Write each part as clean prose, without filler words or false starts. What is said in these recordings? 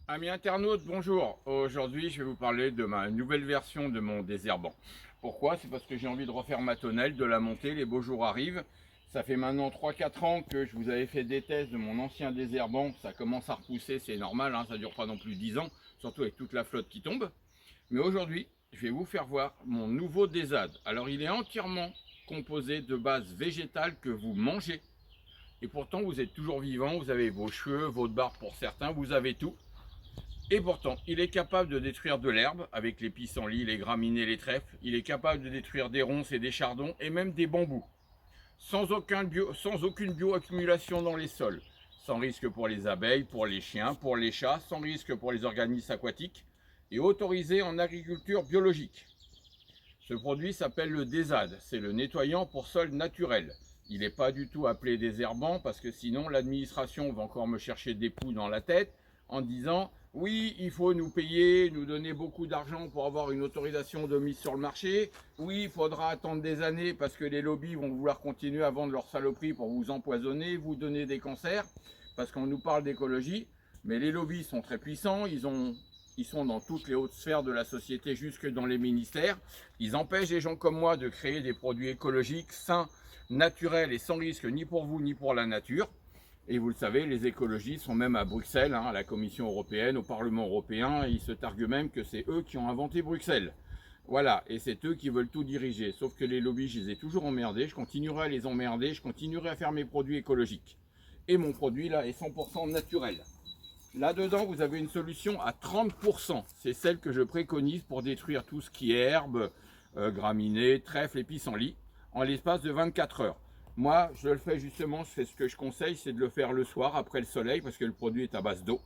Amis internautes, bonjour. Aujourd'hui, je vais vous parler de ma nouvelle version de mon désherbant. Pourquoi? C'est parce que j'ai envie de refaire ma tonnelle, de la monter, les beaux jours arrivent. Ça fait maintenant 3-4 ans que je vous avais fait des tests de mon ancien désherbant. Ça commence à repousser, c'est normal, hein, ça ne dure pas non plus 10 ans, surtout avec toute la flotte qui tombe. Mais aujourd'hui, je vais vous faire voir mon nouveau désad. Alors, il est entièrement composé de bases végétales que vous mangez. Et pourtant, vous êtes toujours vivant, vous avez vos cheveux, votre barbe pour certains, vous avez tout. Et pourtant, il est capable de détruire de l'herbe avec les pissenlits, les graminées, les trèfles. Il est capable de détruire des ronces et des chardons et même des bambous. Sans aucune bioaccumulation dans les sols. Sans risque pour les abeilles, pour les chiens, pour les chats, sans risque pour les organismes aquatiques et autorisé en agriculture biologique. Ce produit s'appelle le Désad, c'est le nettoyant pour sol naturel. Il n'est pas du tout appelé désherbant parce que sinon l'administration va encore me chercher des poux dans la tête en disant oui, il faut nous payer, nous donner beaucoup d'argent pour avoir une autorisation de mise sur le marché. Oui, il faudra attendre des années parce que les lobbies vont vouloir continuer à vendre leurs saloperies pour vous empoisonner, vous donner des cancers, parce qu'on nous parle d'écologie. Mais les lobbies sont très puissants, ils sont dans toutes les hautes sphères de la société, jusque dans les ministères. Ils empêchent les gens comme moi de créer des produits écologiques, sains, naturels et sans risque ni pour vous ni pour la nature. Et vous le savez, les écologistes sont même à Bruxelles, à la Commission européenne, au Parlement européen, et ils se targuent même que c'est eux qui ont inventé Bruxelles. Voilà, et c'est eux qui veulent tout diriger. Sauf que les lobbies, je les ai toujours emmerdés, je continuerai à les emmerder, je continuerai à faire mes produits écologiques. Et mon produit là est 100% naturel. Là-dedans, vous avez une solution à 30%. C'est celle que je préconise pour détruire tout ce qui est herbe, graminées, trèfle et pissenlit en l'espace de 24 heures. Moi, je le fais justement, c'est ce que je conseille, c'est de le faire le soir après le soleil parce que le produit est à base d'eau.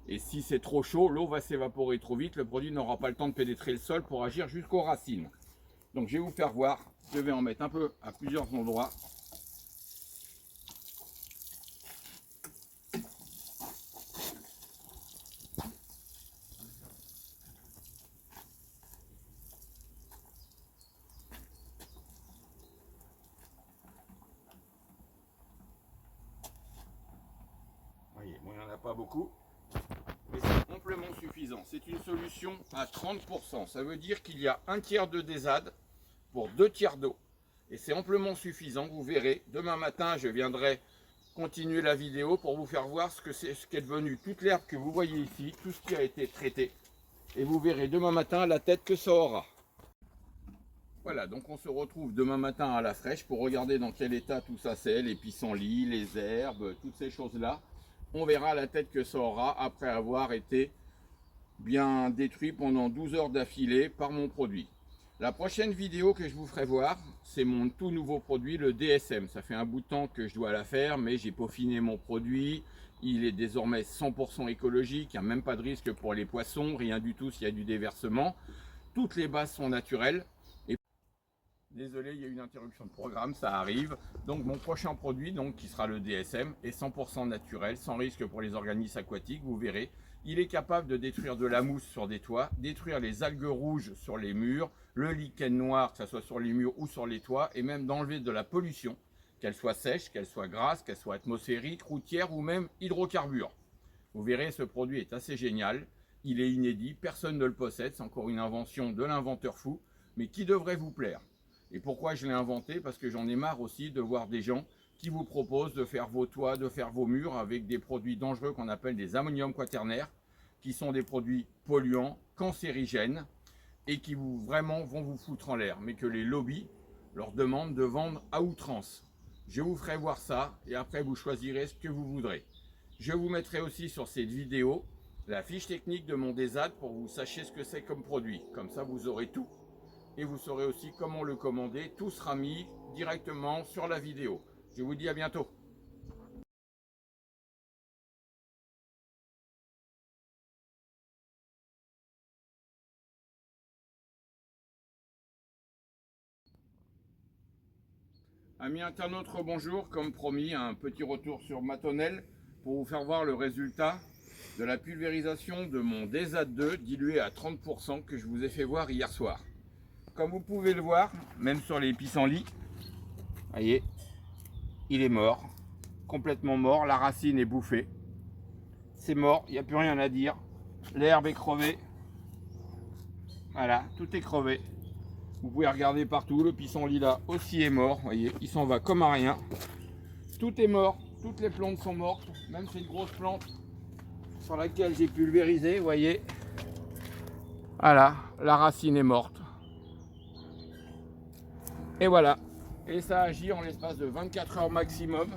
Et si c'est trop chaud, l'eau va s'évaporer trop vite, le produit n'aura pas le temps de pénétrer le sol pour agir jusqu'aux racines. Donc je vais vous faire voir, je vais en mettre un peu à plusieurs endroits. Vous voyez, bon, il n'y en a pas beaucoup, mais c'est amplement suffisant. C'est une solution à 30%. Ça veut dire qu'il y a un tiers de désad pour 2 tiers d'eau. Et c'est amplement suffisant. Vous verrez, demain matin, je viendrai continuer la vidéo pour vous faire voir ce qu'est devenu toute l'herbe que vous voyez ici, tout ce qui a été traité. Et vous verrez demain matin la tête que ça aura. Voilà, donc on se retrouve demain matin à la fraîche pour regarder dans quel état tout ça c'est, les pissenlits, les herbes, toutes ces choses-là. On verra la tête que ça aura après avoir été bien détruit pendant 12 heures d'affilée par mon produit. La prochaine vidéo que je vous ferai voir, c'est mon tout nouveau produit, le DSM. Ça fait un bout de temps que je dois la faire, mais j'ai peaufiné mon produit. Il est désormais 100% écologique, il n'y a même pas de risque pour les poissons, rien du tout s'il y a du déversement. Toutes les bases sont naturelles. Désolé, il y a une interruption de programme, ça arrive. Donc mon prochain produit, donc, qui sera le DSM, est 100% naturel, sans risque pour les organismes aquatiques, vous verrez. Il est capable de détruire de la mousse sur des toits, détruire les algues rouges sur les murs, le lichen noir, que ce soit sur les murs ou sur les toits, et même d'enlever de la pollution, qu'elle soit sèche, qu'elle soit grasse, qu'elle soit atmosphérique, routière ou même hydrocarbures. Vous verrez, ce produit est assez génial, il est inédit, personne ne le possède, c'est encore une invention de l'inventeur fou, mais qui devrait vous plaire. Et pourquoi je l'ai inventé? Parce que j'en ai marre aussi de voir des gens qui vous proposent de faire vos toits, de faire vos murs avec des produits dangereux qu'on appelle des ammonium quaternaires, qui sont des produits polluants, cancérigènes, et qui vraiment vont vous foutre en l'air, mais que les lobbies leur demandent de vendre à outrance. Je vous ferai voir ça, et après vous choisirez ce que vous voudrez. Je vous mettrai aussi sur cette vidéo la fiche technique de mon Désad pour que vous sachiez ce que c'est comme produit. Comme ça, vous aurez tout. Et vous saurez aussi comment le commander. Tout sera mis directement sur la vidéo. Je vous dis à bientôt. Amis internautes, bonjour. Comme promis, un petit retour sur ma tonnelle pour vous faire voir le résultat de la pulvérisation de mon Désad 2 dilué à 30% que je vous ai fait voir hier soir. Comme vous pouvez le voir, même sur les pissenlits, voyez, il est mort, complètement mort, la racine est bouffée. C'est mort, il n'y a plus rien à dire. l'herbe est crevée. Voilà, tout est crevé. Vous pouvez regarder partout, le pissenlit là aussi est mort. Vous voyez, il s'en va comme à rien. Tout est mort, toutes les plantes sont mortes. Même cette grosse plante sur laquelle j'ai pulvérisé, vous voyez. Voilà, la racine est morte. Et voilà. Et ça agit en l'espace de 24 heures maximum.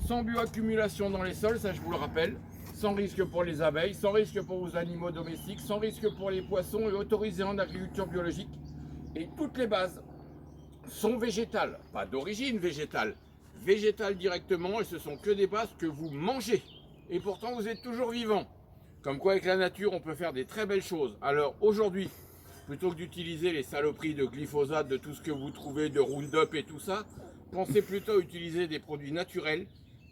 Sans bioaccumulation dans les sols, ça je vous le rappelle. Sans risque pour les abeilles, sans risque pour vos animaux domestiques, sans risque pour les poissons et autorisé en agriculture biologique. Et toutes les bases sont végétales, pas d'origine végétale, végétales directement, et ce sont que des bases que vous mangez. Et pourtant vous êtes toujours vivant. Comme quoi avec la nature on peut faire des très belles choses. Alors aujourd'hui, plutôt que d'utiliser les saloperies de glyphosate, de tout ce que vous trouvez, de Roundup et tout ça, pensez plutôt à utiliser des produits naturels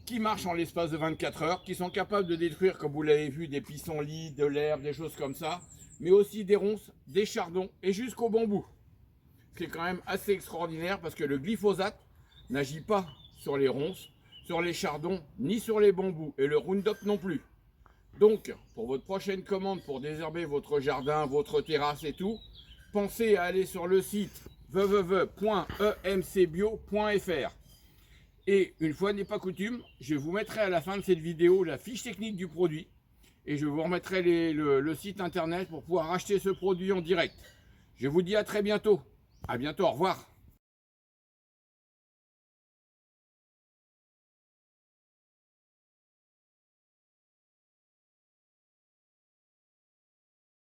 qui marchent en l'espace de 24 heures, qui sont capables de détruire, comme vous l'avez vu, des pissenlits, de l'herbe, des choses comme ça, mais aussi des ronces, des chardons et jusqu'au bambou. Ce qui est quand même assez extraordinaire parce que le glyphosate n'agit pas sur les ronces, sur les chardons, ni sur les bambous, et le Roundup non plus. Donc, pour votre prochaine commande pour désherber votre jardin, votre terrasse et tout, pensez à aller sur le site www.emcbio.fr. Et une fois n'est pas coutume, je vous mettrai à la fin de cette vidéo la fiche technique du produit et je vous remettrai le site internet pour pouvoir acheter ce produit en direct. Je vous dis à très bientôt. À bientôt, au revoir.